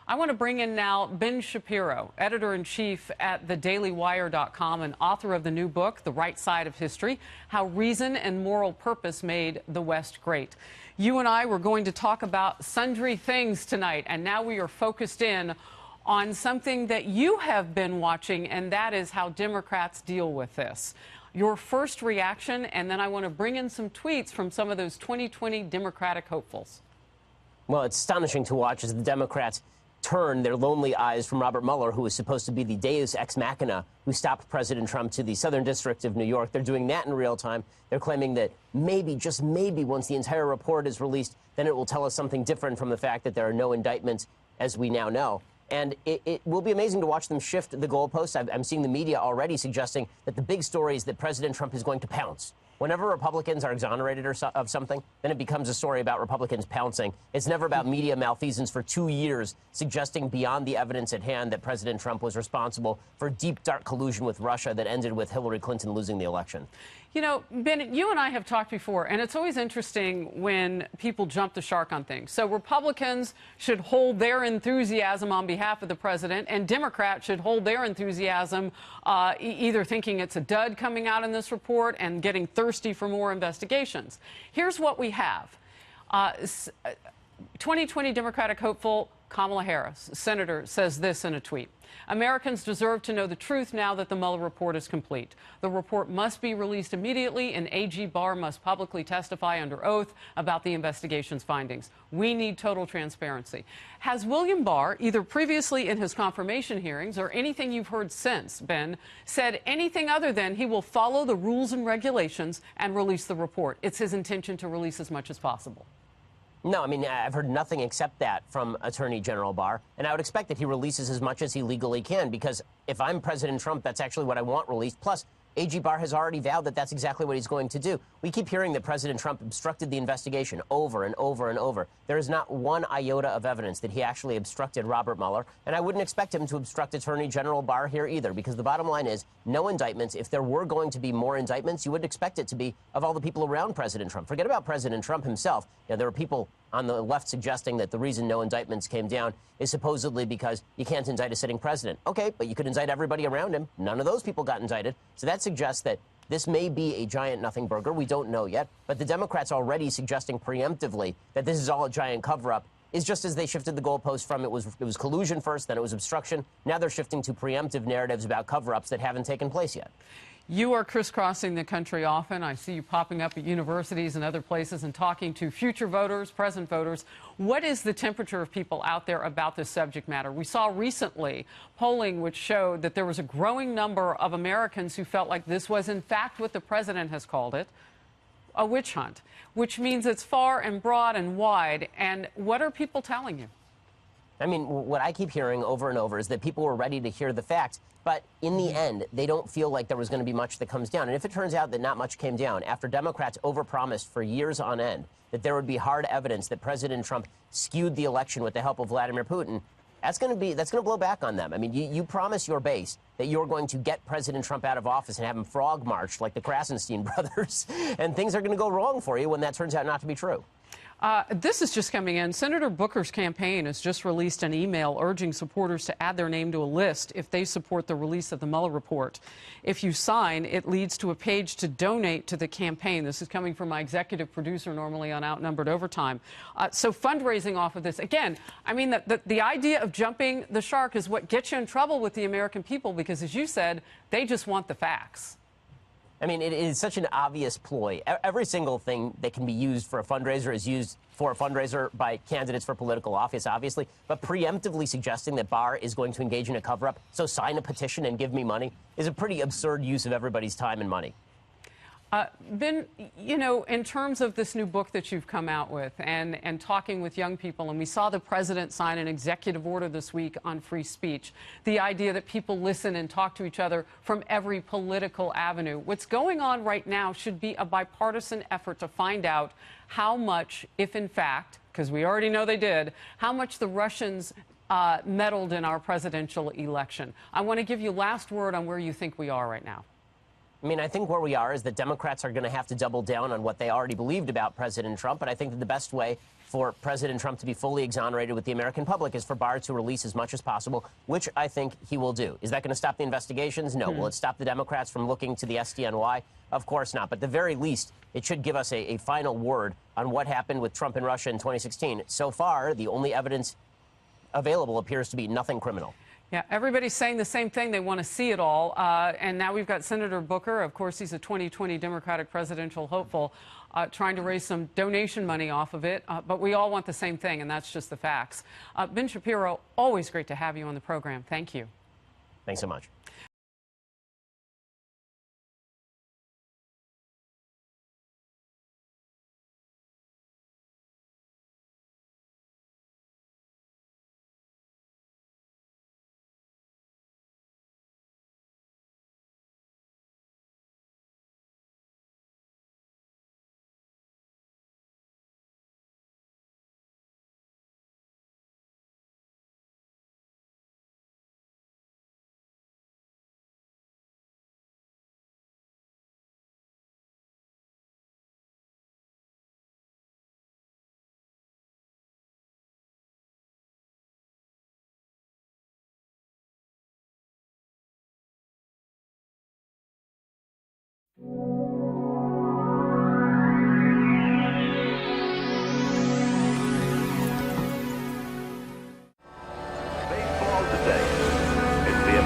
I want to bring in now Ben Shapiro, editor-in-chief at thedailywire.com and author of the new book, The Right Side of History, How Reason and Moral Purpose Made the West Great. You and I were going to talk about sundry things tonight, and now we are focused in on something that you have been watching, and that is how Democrats deal with this. Your first reaction, and then I want to bring in some tweets from some of those 2020 Democratic hopefuls. Well, it's astonishing to watch as the Democrats turn their lonely eyes from Robert Mueller, who was supposed to be the deus ex machina who stopped President Trump, to the Southern District of New York. They're doing that in real time. They're claiming that maybe, just maybe, once the entire report is released, then it will tell us something different from the fact that there are no indictments, as we now know. And it will be amazing to watch them shift the goalposts. I'm seeing the media already suggesting that the big story is that President Trump is going to pounce. Whenever Republicans are exonerated of something, then it becomes a story about Republicans pouncing. It's never about media malfeasance for 2 years, suggesting beyond the evidence at hand that President Trump was responsible for deep, dark collusion with Russia that ended with Hillary Clinton losing the election. You know, Ben, you and I have talked before, and it's always interesting when people jump the shark on things. So Republicans should hold their enthusiasm on behalf of the president, and Democrats should hold their enthusiasm either thinking it's a dud coming out in this report and getting thirsty for more investigations. Here's what we have. 2020 Democratic hopeful Kamala Harris, senator, says this in a tweet. Americans deserve to know the truth now that the Mueller report is complete. The report must be released immediately, and AG Barr must publicly testify under oath about the investigation's findings. We need total transparency. Has William Barr, either previously in his confirmation hearings or anything you've heard since, Ben, said anything other than he will follow the rules and regulations and release the report? It's his intention to release as much as possible. No, I mean, I've heard nothing except that from Attorney General Barr, and I would expect that he releases as much as he legally can, because if I'm President Trump, that's actually what I want released. Plus, AG Barr has already vowed that that's exactly what he's going to do. We keep hearing that President Trump obstructed the investigation over and over and over. There is not one iota of evidence that he actually obstructed Robert Mueller, and I wouldn't expect him to obstruct Attorney General Barr here either, because the bottom line is no indictments. If there were going to be more indictments, you would expect it to be of all the people around President Trump. Forget about President Trump himself. You know, there are people on the left suggesting that the reason no indictments came down is supposedly because you can't indict a sitting president. Okay, but you could indict everybody around him. None of those people got indicted. So that suggests that this may be a giant nothing burger. We don't know yet. But the Democrats already suggesting preemptively that this is all a giant cover-up is just as they shifted the goalpost from it was collusion first, then it was obstruction. Now they're shifting to preemptive narratives about cover-ups that haven't taken place yet. You are crisscrossing the country often. I see you popping up at universities and other places and talking to future voters, present voters. What is the temperature of people out there about this subject matter? We saw recently polling which showed that there was a growing number of Americans who felt like this was, in fact, what the president has called it, a witch hunt, which means it's far and broad and wide. And what are people telling you? I mean, what I keep hearing over and over is that people were ready to hear the facts, but in the end, they don't feel like there was going to be much that comes down. And if it turns out that not much came down, after Democrats overpromised for years on end that there would be hard evidence that President Trump skewed the election with the help of Vladimir Putin, that's going to blow back on them. I mean, you promise your base that you're going to get President Trump out of office and have him frog marched like the Krasenstein brothers, and things are going to go wrong for you when that turns out not to be true. This is just coming in. Senator Booker's campaign has just released an email urging supporters to add their name to a list if they support the release of the Mueller report. If you sign, it leads to a page to donate to the campaign. This is coming from my executive producer, normally on Outnumbered Overtime. So fundraising off of this. Again, I mean, the idea of jumping the shark is what gets you in trouble with the American people, because, as you said, they just want the facts. I mean, it is such an obvious ploy. Every single thing that can be used for a fundraiser is used for a fundraiser by candidates for political office, obviously. But preemptively suggesting that Barr is going to engage in a cover-up, so sign a petition and give me money, is a pretty absurd use of everybody's time and money. Ben, you know, in terms of this new book that you've come out with and talking with young people, and we saw the president sign an executive order this week on free speech, the idea that people listen and talk to each other from every political avenue. What's going on right now should be a bipartisan effort to find out how much, if in fact, because we already know they did, how much the Russians meddled in our presidential election. I want to give you last word on where you think we are right now. I mean, I think where we are is that Democrats are going to have to double down on what they already believed about President Trump. And I think that the best way for President Trump to be fully exonerated with the American public is for Barr to release as much as possible, which I think he will do. Is that going to stop the investigations? No. Will it stop the Democrats from looking to the SDNY? Of course not. But at the very least, it should give us a final word on what happened with Trump and Russia in 2016. So far, the only evidence available appears to be nothing criminal. Yeah, everybody's saying the same thing. They want to see it all. And now we've got Senator Booker. Of course, he's a 2020 Democratic presidential hopeful, trying to raise some donation money off of it. But we all want the same thing, and that's just the facts. Ben Shapiro, always great to have you on the program. Thank you. Thanks so much.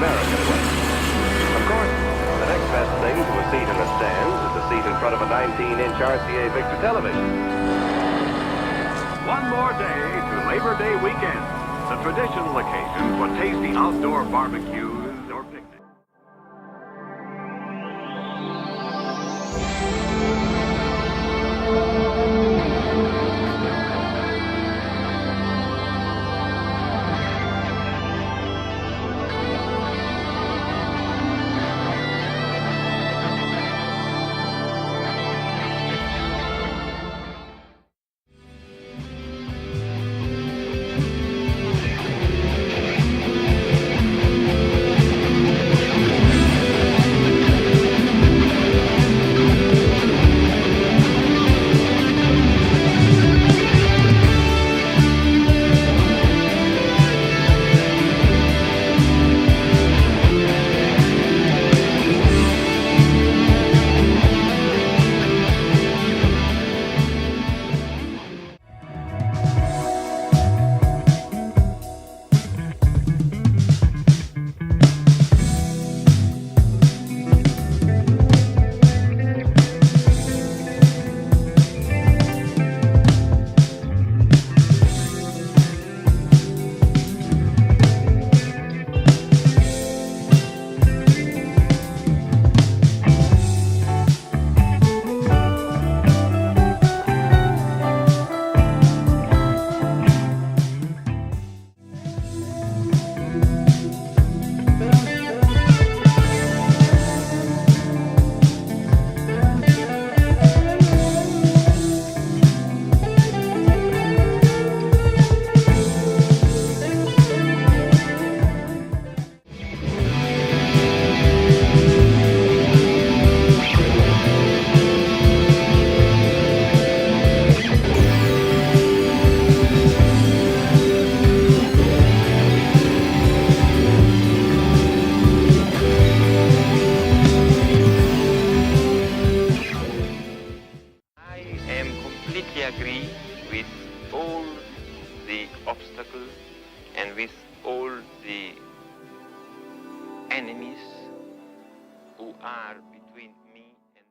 American way. Of course, the next best thing to a seat in the stands is a seat in front of a 19-inch RCA Victor television. One more day to Labor Day weekend, the traditional occasion for tasty outdoor barbecues or picnics. Agree with all the obstacles and with all the enemies who are between me and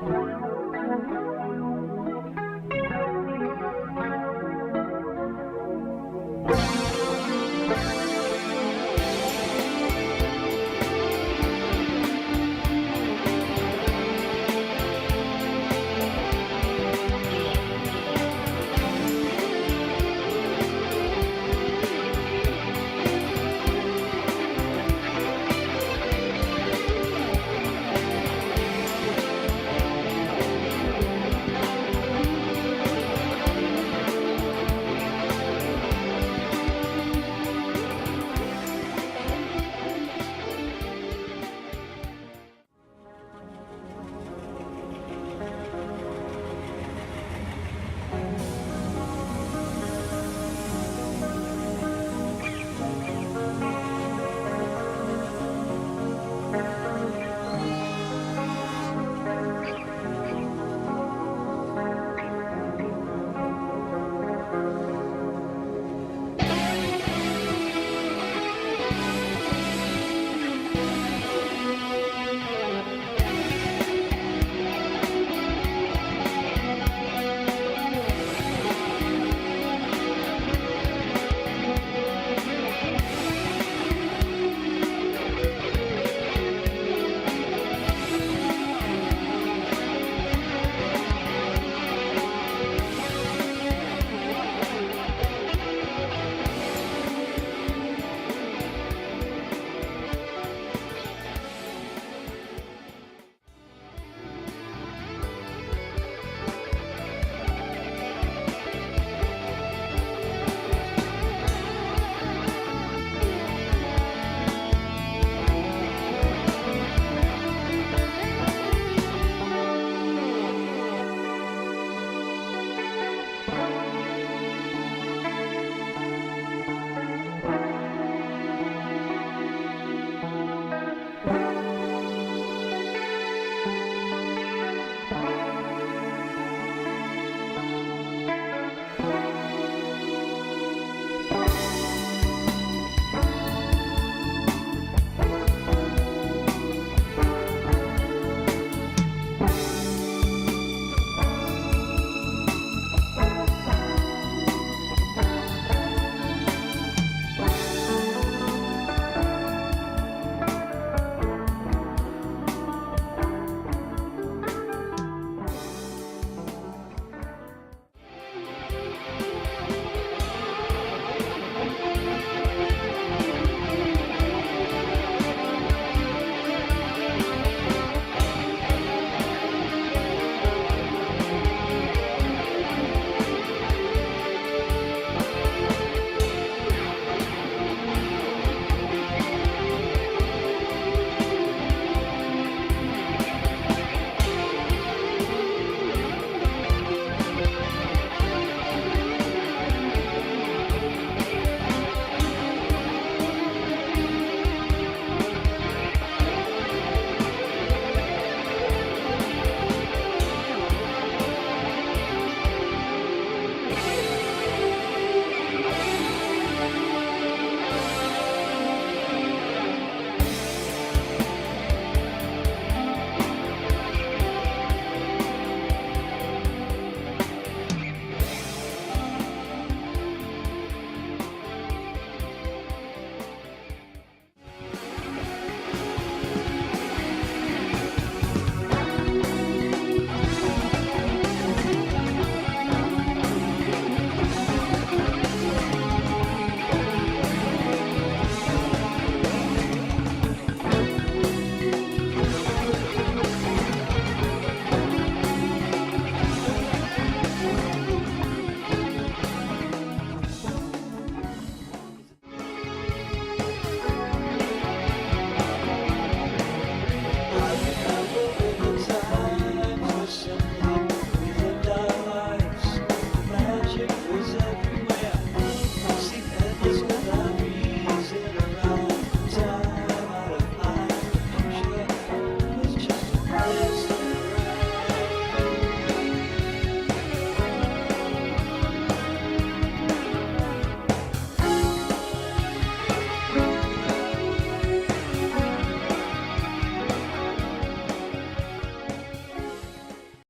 Thank you.